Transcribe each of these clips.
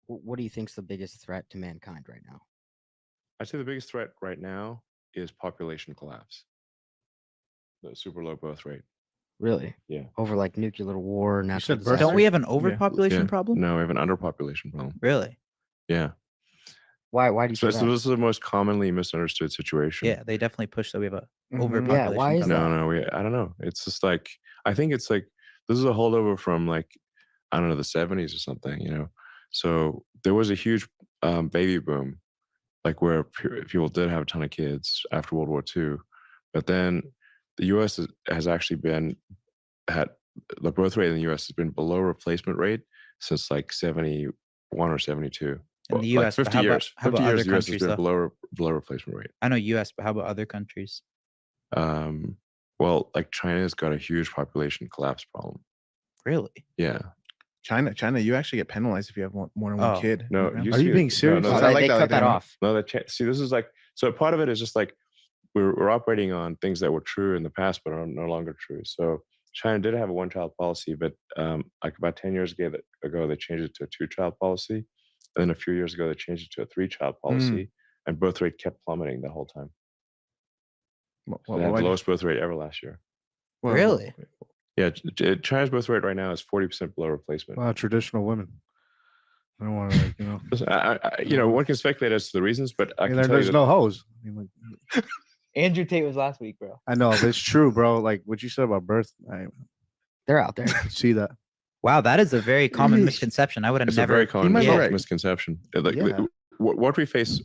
What do you think's the biggest threat to mankind right now? I'd say the biggest threat right now is population collapse. The super low birth rate. Really? Yeah. Over like nuclear war, natural said birth disaster? Don't we have an Yeah. overpopulation Yeah. problem? No, we have an underpopulation problem. Really? Yeah. Why do you So say that? this is the most commonly misunderstood situation. Yeah, they definitely push that we have a Mhm. overpopulation Yeah, why is problem. that? No, I don't know. It's just like, I think it's like, this is a holdover from like, I don't know, the 70s or something, you know? So there was a huge baby boom, like where people did have a ton of kids after World War II. But then the US has actually had the birth rate in the US has been below replacement rate since like 71 or 72. In the Like US, but 50 how about- years. how about 50 years, other the US has countries, been though? below replacement rate. I know US, but how about other countries? Well, like China's got a huge population collapse problem. Really? Yeah. China, you actually get penalized if you have more than one Oh. kid. No, Yeah. you Are see you it- being no, serious? no, Oh, I they like cut that off. No, see, this is like, so part of it is just like we're operating on things that were true in the past but are no longer true. So China did have a one-child policy, but like about 10 years ago, they changed it to a two-child policy. And then a few years ago, they changed it to a three-child policy, and birth rate kept plummeting the whole time. They had the lowest birth rate ever last year. Really? Yeah, China's birth rate right now is 40% below replacement. Wow, traditional women. I don't want to, like, you know. Listen, one can speculate as to the reasons, but I can tell you there's that no hoes. I mean, like, Andrew Tate was last week, bro. I know, but it's true, bro. Like what you said about birth, I They're out there. see that. Wow, that is a very common Yeesh. misconception. I would have it's never. a very common might be right. misconception. Like, Yeah. what we face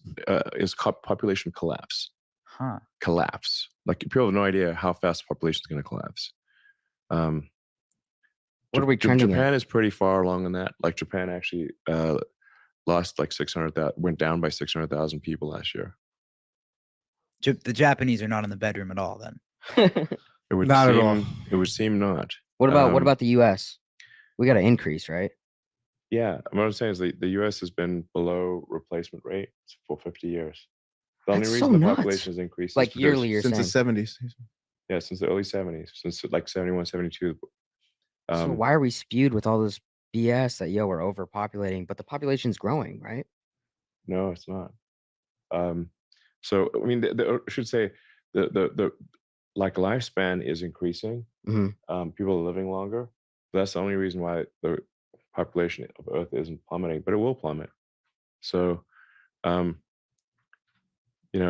is population collapse. Huh. Collapse. Like people have no idea how fast the population is going to collapse. What are we trending Japan at? is pretty far along in that. Like Japan actually lost like 600,000, went down by 600,000 people last year. The Japanese are not in the bedroom at all. Then It would Not at seem, all. It would seem not. What about the US? We got an increase, right? Yeah, what I'm saying is the U.S. has been below replacement rate for 50 years. The only That's reason so the nuts. population has increased is Like because- yearly, you're Since saying. the 70s. Yeah, since the early 70s, since like 71, 72. So why are we spewed with all this BS that we're overpopulating, but the population's growing, right? No, it's not. So I mean, I should say the like lifespan is increasing. Mhm. People are living longer. That's the only reason why the population of Earth isn't plummeting, but it will plummet. So,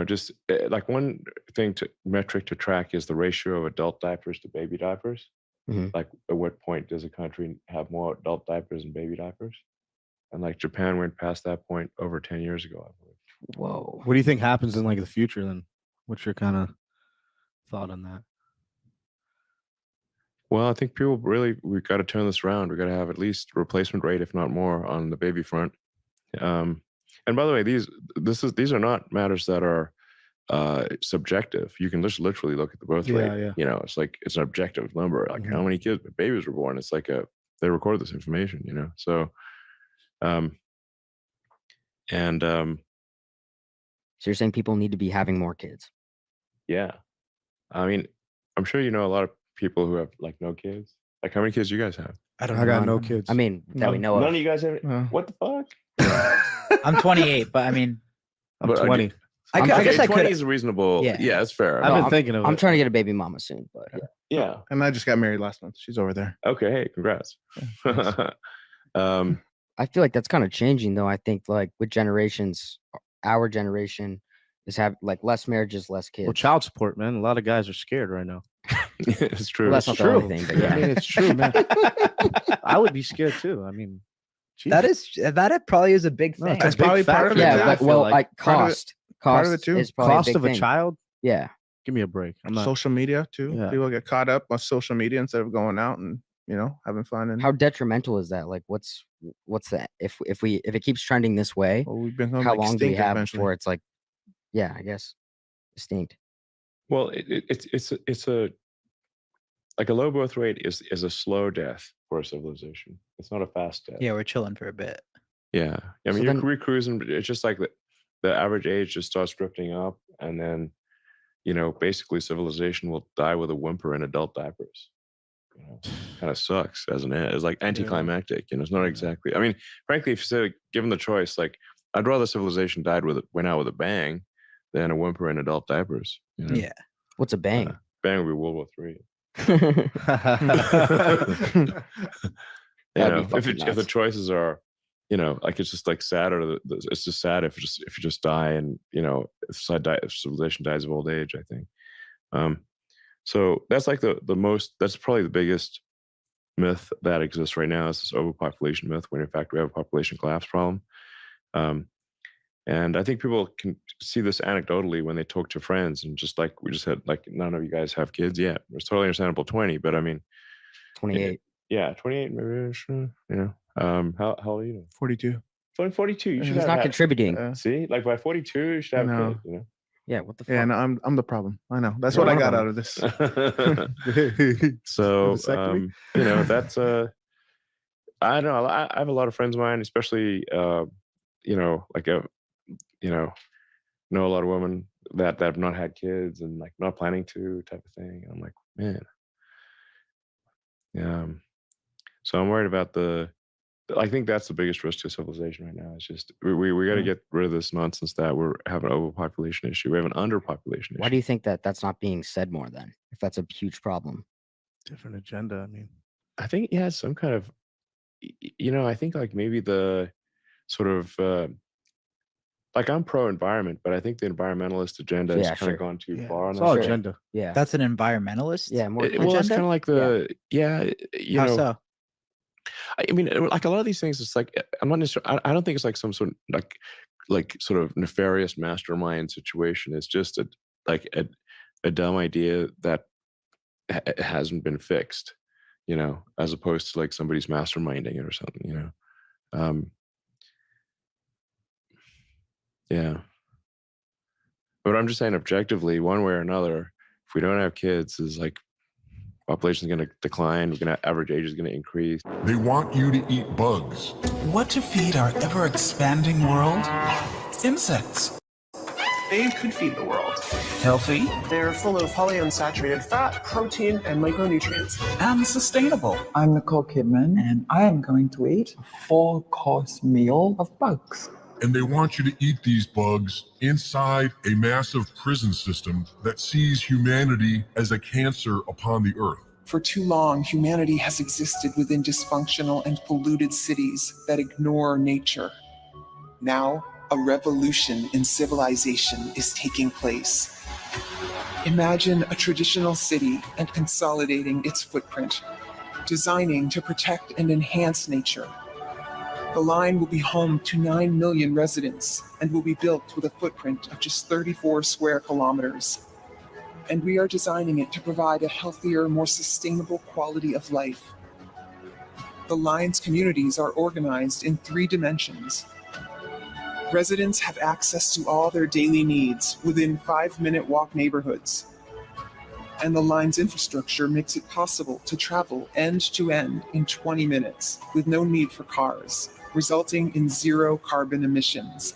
just like one metric to track is the ratio of adult diapers to baby diapers. Mhm. Like, at what point does a country have more adult diapers than baby diapers? And like Japan went past that point over 10 years ago, I believe. Whoa. What do you think happens in like the future then? What's your kind of thought on that? Well, I think we've got to turn this around. We've got to have at least replacement rate, if not more, on the baby front. And by the way, these are not matters that are subjective. You can just literally look at the birth rate. Yeah. It's like it's an objective number. Like how many babies were born. It's like they recorded this information. So, So you're saying people need to be having more kids? yeah. I mean, I'm sure you know a lot of people who have like no kids. Like, how many kids do you guys have? I don't I got know. no kids. I mean, that we know None of. of you guys have. No. What the fuck? I'm 28, but I mean, I'm But 20. I guess I 20 could. is reasonable. Yeah. Yeah, that's fair. I've No, been thinking of I'm it. trying to get a baby mama soon, but yeah. Yeah. And I just got married last month. She's over there. Okay. Hey, congrats. I feel like that's kind of changing though. I think like with generations, our generation is have like less marriages, less kids. Well, child support, man. A lot of guys are scared right now. It's true. Well, that's not the only thing, but yeah. I mean, it's true, man. I would be scared too. I mean, geez. That probably is a big No, thing. it's a That's big probably part factor. of it, Yeah, too, I but feel well, like. like Part of it- cost part of it too. is probably Cost a big of a thing. child. Yeah. Give me a break. I'm not. Social media too. Yeah. People get caught up on social media instead of going out and having fun. And How detrimental is that? Like, what's that? If it keeps trending this way, well, we've been how long do we have before it's like yeah, I guess distinct. Well, it's a like a low birth rate is a slow death for a civilization. It's not a fast death. Yeah, we're chilling for a bit. Yeah, I So mean, then- you're cruising. It's just like the average age just starts drifting up, and then basically civilization will die with a whimper in adult diapers. Kind of sucks, doesn't it? It's like anticlimactic. It's not exactly. I mean, frankly, if you say given the choice, like I'd rather civilization went out with a bang than a whimper in adult diapers. Yeah. What's a bang? Bang would be World War III. That'd be if fucking the nuts. choices are, like it's just like sad, or it's just sad if you just die, and if civilization dies of old age. I think. So that's like that's probably the biggest myth that exists right now is this overpopulation myth, when in fact we have a population collapse problem. And I think people can see this anecdotally when they talk to friends, and just like we just had, like, none of you guys have kids yet. It's totally understandable. 20, but I mean, 28. yeah, 28, maybe. How old are you? 42. 42. You should He's have not contributing. See, like by 42, you should have a kid. Yeah, what the fuck? Yeah, and I'm the problem. I know. That's what I got out of this. So, Vasectomy? that's I don't know. I have a lot of friends of mine, especially like know a lot of women that have not had kids and like not planning to, type of thing. And I'm like, man. Yeah. So I'm worried about I think that's the biggest risk to civilization right now. It's just we got to get rid of this nonsense that we're having an overpopulation issue. We have an underpopulation issue. Why do you think that's not being said more then? If that's a huge problem. Different agenda. I mean, I think it has some kind of, I think like maybe the sort of, like I'm pro-environment, but I think the environmentalist agenda has kind of gone too far. It's on all that. agenda. Yeah. That's an environmentalist? Yeah, more Well, it's kind of like How so? I mean, like a lot of these things, it's like I'm not necessarily. I don't think it's like some sort of like sort of nefarious mastermind situation. It's just a dumb idea that hasn't been fixed, as opposed to like somebody's masterminding it or something, Yeah. But I'm just saying, objectively, one way or another, if we don't have kids, is like population is going to decline. Average age is going to increase. They want you to eat bugs. What to feed our ever-expanding world? Insects. They could feed the world. Healthy They're full of polyunsaturated fat, protein, and micronutrients. and sustainable. I'm Nicole Kidman, and I am going to eat a 4-course meal of bugs. And they want you to eat these bugs inside a massive prison system that sees humanity as a cancer upon the earth. For too long, humanity has existed within dysfunctional and polluted cities that ignore nature. Now, a revolution in civilization is taking place. Imagine a traditional city and consolidating its footprint, designing to protect and enhance nature. The line will be home to 9 million residents and will be built with a footprint of just 34 square kilometers. And we are designing it to provide a healthier, more sustainable quality of life. The line's communities are organized in 3 dimensions. Residents have access to all their daily needs within 5-minute walk neighborhoods. And the line's infrastructure makes it possible to travel end to end in 20 minutes with no need for cars, resulting in 0 carbon emissions.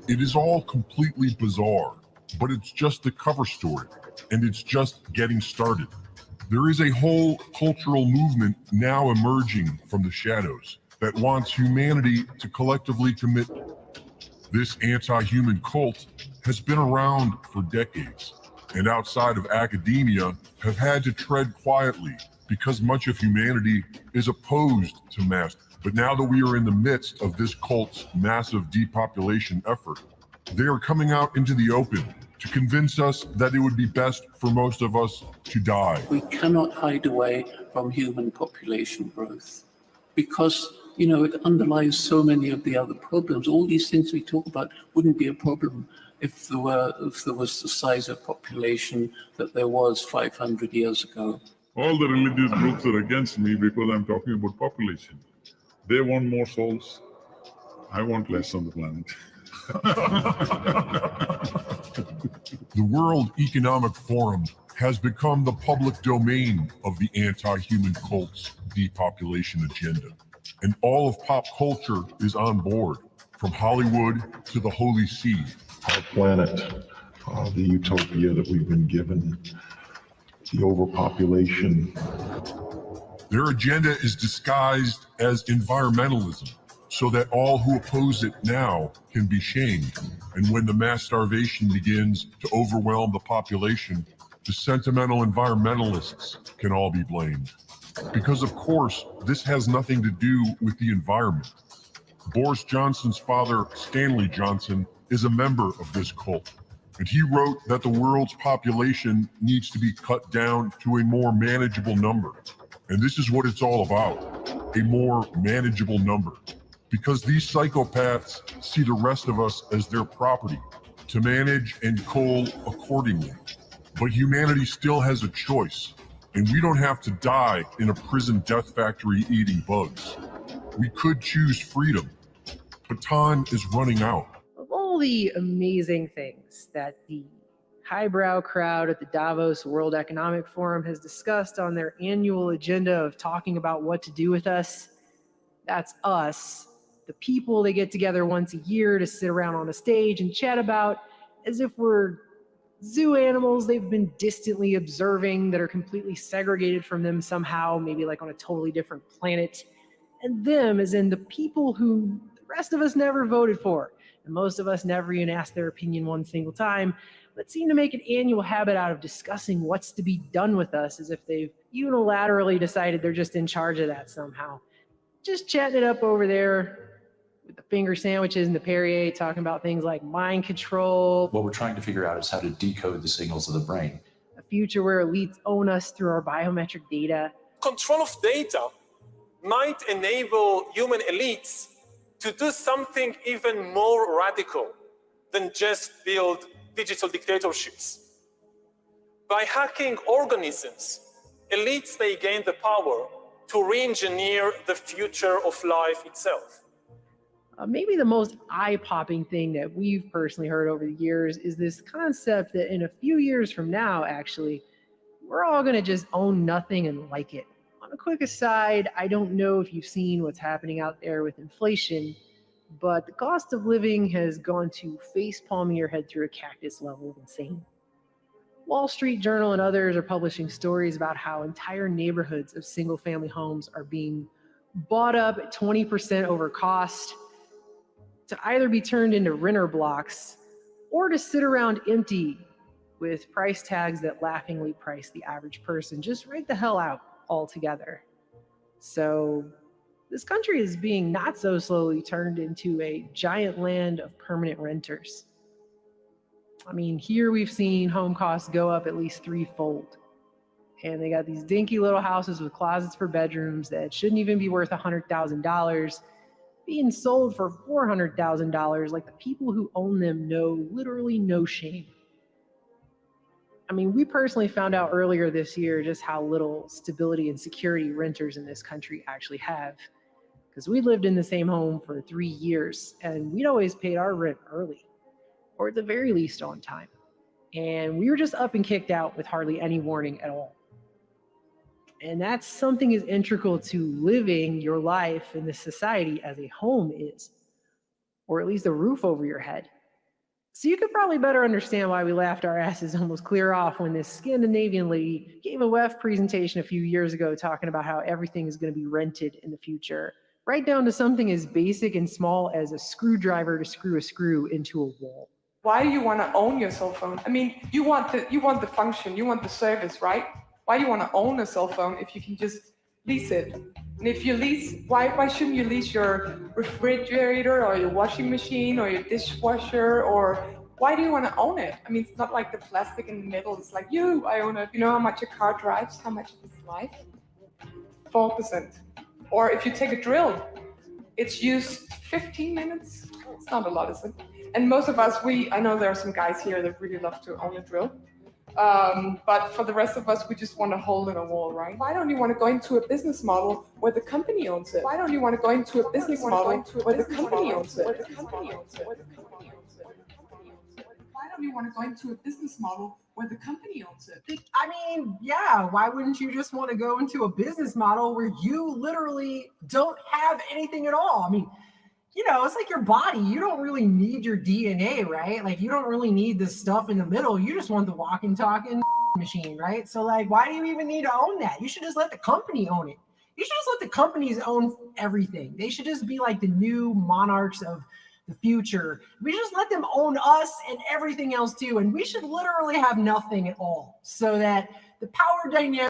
It is all completely bizarre, but it's just the cover story, and it's just getting started. There is a whole cultural movement now emerging from the shadows that wants humanity to collectively commit. This anti-human cult has been around for decades, and outside of academia have had to tread quietly because much of humanity is opposed to mass. But now that we are in the midst of this cult's massive depopulation effort, they are coming out into the open to convince us that it would be best for most of us to die. We cannot hide away from human population growth because, it underlies so many of the other problems. All these things we talk about wouldn't be a problem if there was the size of population that there was 500 years ago. All the religious groups are against me because I'm talking about population. They want more souls. I want less on the planet. The World Economic Forum has become the public domain of the anti-human cult's depopulation agenda. And all of pop culture is on board, from Hollywood to the Holy See. Our planet, the utopia that we've been given, the overpopulation. Their agenda is disguised as environmentalism, so that all who oppose it now can be shamed. And when the mass starvation begins to overwhelm the population, the sentimental environmentalists can all be blamed. Because of course, this has nothing to do with the environment. Boris Johnson's father, Stanley Johnson, is a member of this cult. And he wrote that the world's population needs to be cut down to a more manageable number. And this is what it's all about, a more manageable number. Because these psychopaths see the rest of us as their property, to manage and cull accordingly. But humanity still has a choice, and we don't have to die in a prison death factory eating bugs. We could choose freedom, but time is running out. Of all the amazing things that the highbrow crowd at the Davos World Economic Forum has discussed on their annual agenda of talking about what to do with us, that's us, the people they get together once a year to sit around on a stage and chat about as if we're zoo animals they've been distantly observing that are completely segregated from them somehow, maybe like on a totally different planet. And them as in the people who the rest of us never voted for. And most of us never even asked their opinion one single time, but seem to make an annual habit out of discussing what's to be done with us as if they've unilaterally decided they're just in charge of that somehow. Just chatting it up over there with the finger sandwiches and the Perrier, talking about things like mind control. What we're trying to figure out is how to decode the signals of the brain. A future where elites own us through our biometric data. Control of data might enable human elites to do something even more radical than just build digital dictatorships. By hacking organisms, elites may gain the power to re-engineer the future of life itself. Maybe the most eye-popping thing that we've personally heard over the years is this concept that in a few years from now, actually, we're all going to just own nothing and like it. On a quick aside, I don't know if you've seen what's happening out there with inflation, but the cost of living has gone to face-palming your head through a cactus level of insane. Wall Street Journal and others are publishing stories about how entire neighborhoods of single-family homes are being bought up at 20% over cost to either be turned into renter blocks or to sit around empty with price tags that laughingly price the average person just right the hell out altogether. So this country is being not so slowly turned into a giant land of permanent renters. I mean, here we've seen home costs go up at least threefold. And they got these dinky little houses with closets for bedrooms that shouldn't even be worth $100,000 being sold for $400,000 like the people who own them know literally no shame. I mean, we personally found out earlier this year just how little stability and security renters in this country actually have. Because we lived in the same home for 3 years and we'd always paid our rent early, or at the very least on time. And we were just up and kicked out with hardly any warning at all. And that's something as integral to living your life in this society as a home is, or at least a roof over your head. So you could probably better understand why we laughed our asses almost clear off when this Scandinavian lady gave a WEF presentation a few years ago talking about how everything is going to be rented in the future, right down to something as basic and small as a screwdriver to screw a screw into a wall. Why do you want to own your cell phone? I mean, you want the function, you want the service, right? Why do you want to own a cell phone if you can just lease it? And if you lease, why shouldn't you lease your refrigerator or your washing machine or your dishwasher? Or why do you want to own it? I mean, it's not like the plastic in the middle. It's like, I own it. You know how much a car drives? How much of its life? 4%. Or if you take a drill, it's used 15 minutes. It's not a lot, is it? And most of us, I know there are some guys here that really love to own a drill. But for the rest of us, we just want a hole in a wall, right? Why don't you want to go into a business model where the company owns it? Why don't you want to go into a business model where the company owns it? come you want to go into a business model where the company owns it? I mean, yeah, why wouldn't you just want to go into a business model where you literally don't have anything at all? I mean, you know, it's like your body. You don't really need your DNA, right? Like, you don't really need this stuff in the middle. You just want the walking, talking machine, right? So, like, why do you even need to own that? You should just let the company own it. You should just let the companies own everything. They should just be like the new monarchs of the future. We just let them own us and everything else too. And we should literally have nothing at all, so that the power dynamic